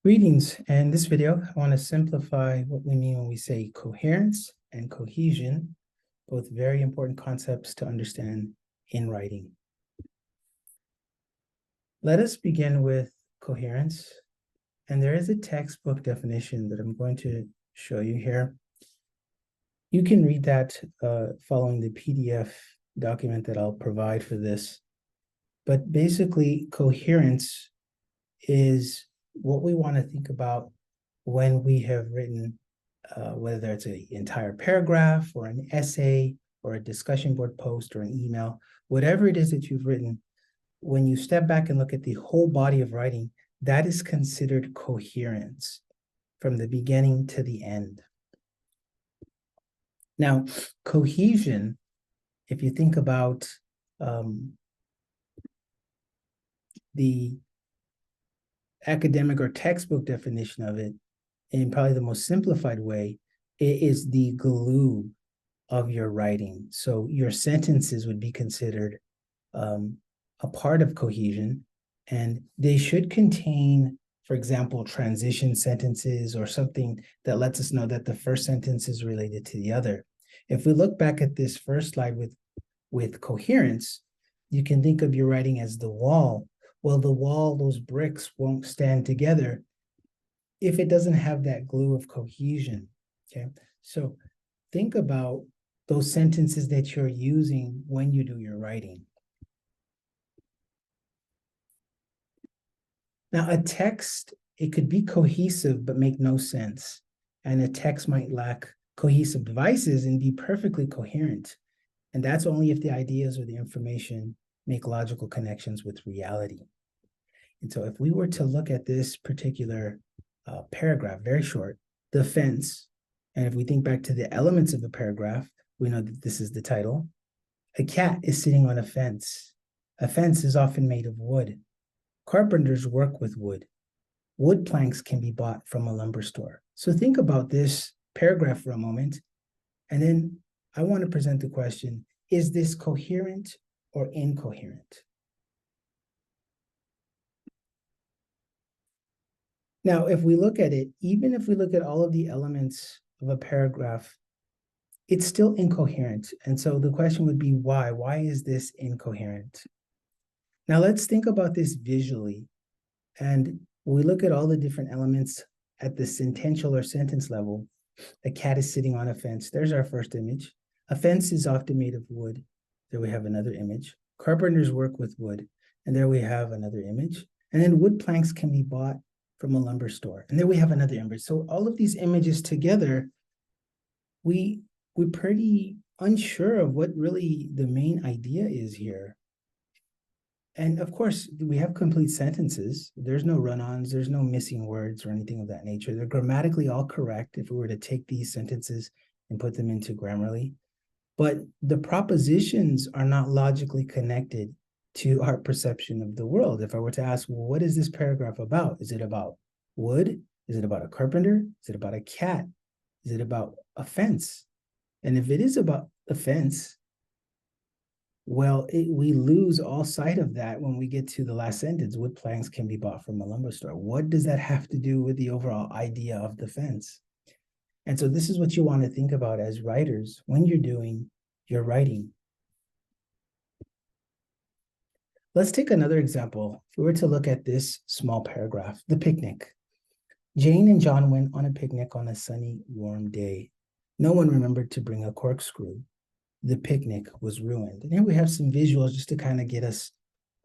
Greetings. In this video, I want to simplify what we mean when we say coherence and cohesion, both very important concepts to understand in writing. Let us begin with coherence. And there is a textbook definition that I'm going to show you here. You can read that following the PDF document that I'll provide for this. But basically, coherence is what we want to think about when we have written, whether it's an entire paragraph or an essay or a discussion board post or an email, whatever it is that you've written, when you step back and look at the whole body of writing, that is considered coherence from the beginning to the end. Now, cohesion, if you think about the academic or textbook definition of it, in probably the most simplified way, it is the glue of your writing. So your sentences would be considered a part of cohesion, and they should contain, for example, transition sentences or something that lets us know that the first sentence is related to the other. If we look back at this first slide with coherence, you can think of your writing as the wall. Well, the wall, those bricks won't stand together if it doesn't have that glue of cohesion, okay? So think about those sentences that you're using when you do your writing. Now, a text, it could be cohesive but make no sense. And a text might lack cohesive devices and be perfectly coherent. And that's only if the ideas or the information make logical connections with reality. And so if we were to look at this particular paragraph, very short, the fence, and if we think back to the elements of the paragraph, we know that this is the title. A cat is sitting on a fence. A fence is often made of wood. Carpenters work with wood. Wood planks can be bought from a lumber store. So think about this paragraph for a moment, and then I want to present the question, is this coherent or incoherent? Now, if we look at it, even if we look at all of the elements of a paragraph, it's still incoherent. And so the question would be why? Why is this incoherent? Now let's think about this visually. And we look at all the different elements at the sentential or sentence level. A cat is sitting on a fence. There's our first image. A fence is often made of wood. There we have another image. Carpenters work with wood. And there we have another image. And then wood planks can be bought from a lumber store. And there we have another image. So all of these images together, we're pretty unsure of what really the main idea is here. And of course, we have complete sentences. There's no run-ons, there's no missing words or anything of that nature. They're grammatically all correct if we were to take these sentences and put them into Grammarly. But the propositions are not logically connected to our perception of the world. If I were to ask, well, what is this paragraph about? Is it about wood? Is it about a carpenter? Is it about a cat? Is it about a fence? And if it is about a fence, well, we lose all sight of that when we get to the last sentence. Wood planks can be bought from a lumber store. What does that have to do with the overall idea of the fence? And so this is what you want to think about as writers when you're doing your writing. Let's take another example. If we were to look at this small paragraph, the picnic. Jane and John went on a picnic on a sunny, warm day. No one remembered to bring a corkscrew. The picnic was ruined. And here we have some visuals just to kind of get us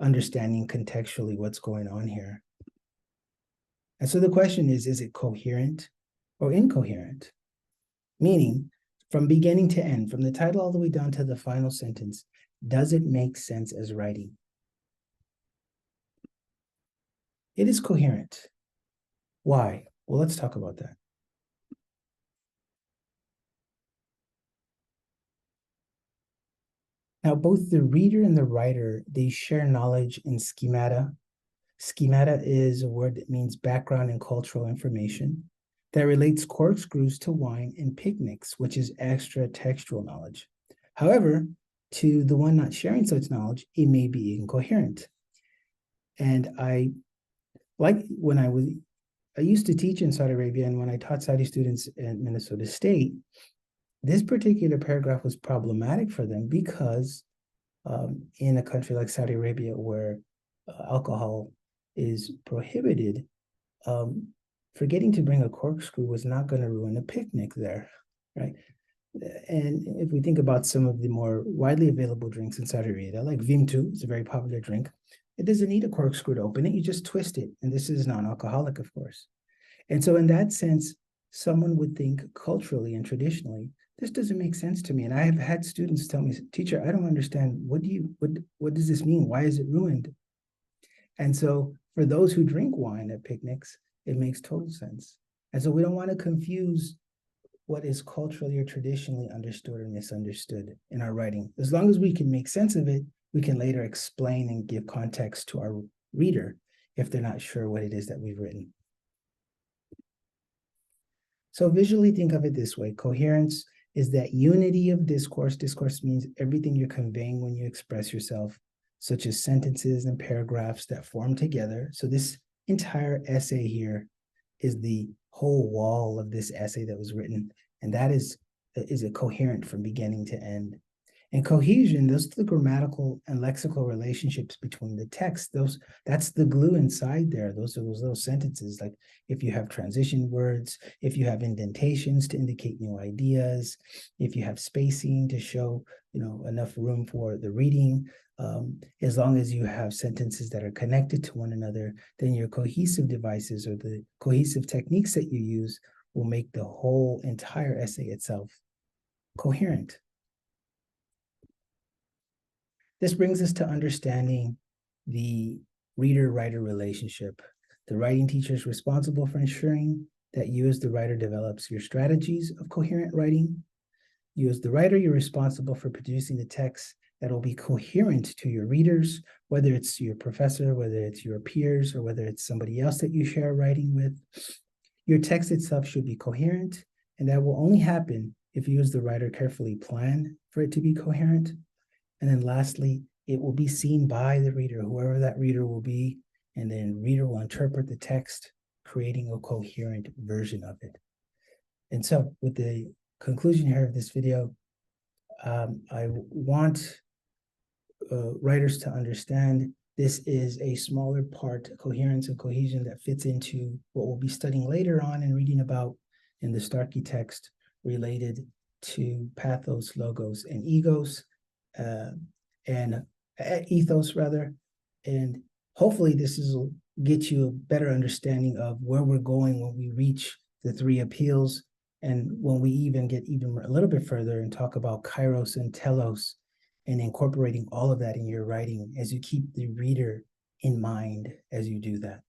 understanding contextually what's going on here. And so the question is it coherent or incoherent? Meaning, from beginning to end, from the title all the way down to the final sentence, does it make sense as writing? It is coherent. Why? Well, let's talk about that. Now, both the reader and the writer, they share knowledge in schemata. Schemata is a word that means background and cultural information that relates corkscrews to wine and picnics, which is extra textual knowledge. However, to the one not sharing such knowledge, it may be incoherent. And I like when I was I used to teach in Saudi Arabia, and when I taught Saudi students at Minnesota State, this particular paragraph was problematic for them because in a country like Saudi Arabia where alcohol is prohibited, forgetting to bring a corkscrew was not going to ruin a picnic there, right? And if we think about some of the more widely available drinks in Saudi Arabia, like Vimto is a very popular drink, it doesn't need a corkscrew to open it, you just twist it. And this is non-alcoholic, of course. And so in that sense, someone would think culturally and traditionally, this doesn't make sense to me. And I have had students tell me, teacher, I don't understand. What does this mean? Why is it ruined? And so for those who drink wine at picnics, it makes total sense. And so we don't want to confuse what is culturally or traditionally understood or misunderstood in our writing. As long as we can make sense of it, we can later explain and give context to our reader if they're not sure what it is that we've written. So visually think of it this way. Coherence is that unity of discourse. Discourse means everything you're conveying when you express yourself, such as sentences and paragraphs that form together. So this entire essay here is the whole wall of this essay that was written, and that is it coherent from beginning to end. And cohesion, those are the grammatical and lexical relationships between the text. That's the glue inside there. Those are those little sentences, like if you have transition words, if you have indentations to indicate new ideas, if you have spacing to show, enough room for the reading, as long as you have sentences that are connected to one another, then your cohesive devices or the cohesive techniques that you use will make the whole entire essay itself coherent. This brings us to understanding the reader-writer relationship. The writing teacher is responsible for ensuring that you as the writer develops your strategies of coherent writing. You as the writer, you're responsible for producing the text that will be coherent to your readers, whether it's your professor, whether it's your peers, or whether it's somebody else that you share writing with. Your text itself should be coherent, and that will only happen if you as the writer carefully plan for it to be coherent. And then lastly, it will be seen by the reader, whoever that reader will be, and then reader will interpret the text, creating a coherent version of it. And so with the conclusion here of this video, I want writers to understand this is a smaller part, coherence and cohesion, that fits into what we'll be studying later on and reading about in the Starkey text related to pathos, logos, and egos. And ethos rather, and hopefully this will get you a better understanding of where we're going when we reach the three appeals, and when we even get even a little bit further and talk about kairos and telos, and incorporating all of that in your writing as you keep the reader in mind as you do that.